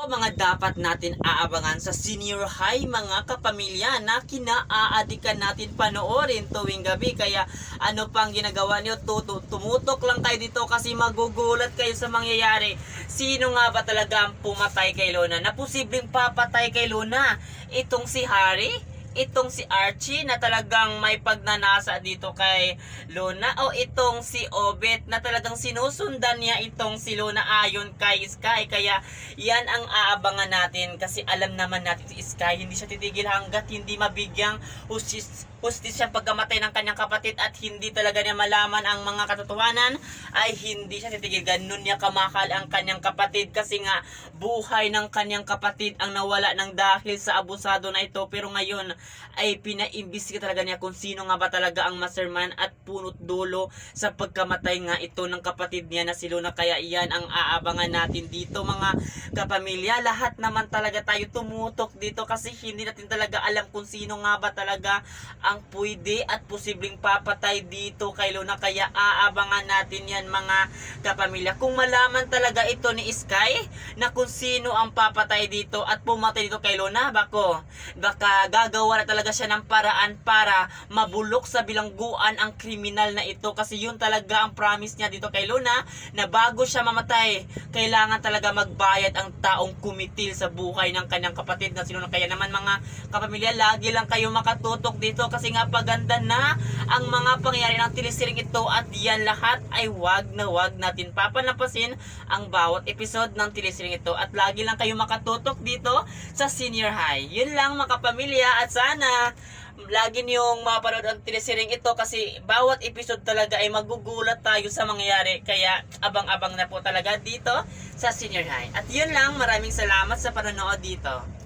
Mga dapat natin aabangan sa senior high mga kapamilya na kinaaadikan natin panoorin tuwing gabi. Kaya ano pang ginagawa niyo? Tumutok lang tayo dito kasi magugulat kayo sa mangyayari. Sino nga ba talaga ang pumatay kay Luna? Na posibleng papatay kay Luna? Itong si Harry? Itong si Archie na talagang may pagnanasa dito kay Luna, o itong si Obet na talagang sinusundan niya itong si Luna ayon kay Sky. Kaya yan ang aabangan natin kasi alam naman natin si Sky hindi siya titigil hanggat hindi mabigyang hustisya pagkamatay ng kanyang kapatid at hindi talaga niya malaman ang mga katotohanan, ay hindi siya titigil. Ganun niya kamakal ang kanyang kapatid kasi nga buhay ng kanyang kapatid ang nawala ng dahil sa abusado na ito. Pero ngayon ay pinaimbestiga talaga niya kung sino nga ba talaga ang mastermind at punot dulo sa pagkamatay nga ito ng kapatid niya na si Luna. Kaya iyan ang aabangan natin dito mga kapamilya. Lahat naman talaga tayo tumutok dito kasi hindi natin talaga alam kung sino nga ba talaga ang pwede at posibleng papatay dito kay Luna. Kaya aabangan natin yan mga kapamilya. Kung malaman talaga ito ni Sky na kung sino ang papatay dito at pumatay dito kay Luna, baka gagawa na talaga siya ng paraan para mabulok sa bilangguan ang kriminal na ito. Kasi yun talaga ang promise niya dito kay Luna, na bago siya mamatay, kailangan talaga magbayad ang taong kumitil sa buhay ng kanyang kapatid na si Luna. Kaya naman mga kapamilya, lagi lang kayo makatutok dito kasi nga paganda na ang mga pangyayari ng telesiring ito, at yan lahat ay wag natin papanapasin ang bawat episode ng telesiring ito, at lagi lang kayo makatutok dito sa senior high. Yun lang mga kapamilya, at sana lagi niyong mapanood ang telesiring ito kasi bawat episode talaga ay magugulat tayo sa mangyayari. Kaya abang-abang na po talaga dito sa senior high. At yun lang, maraming salamat sa panonood dito.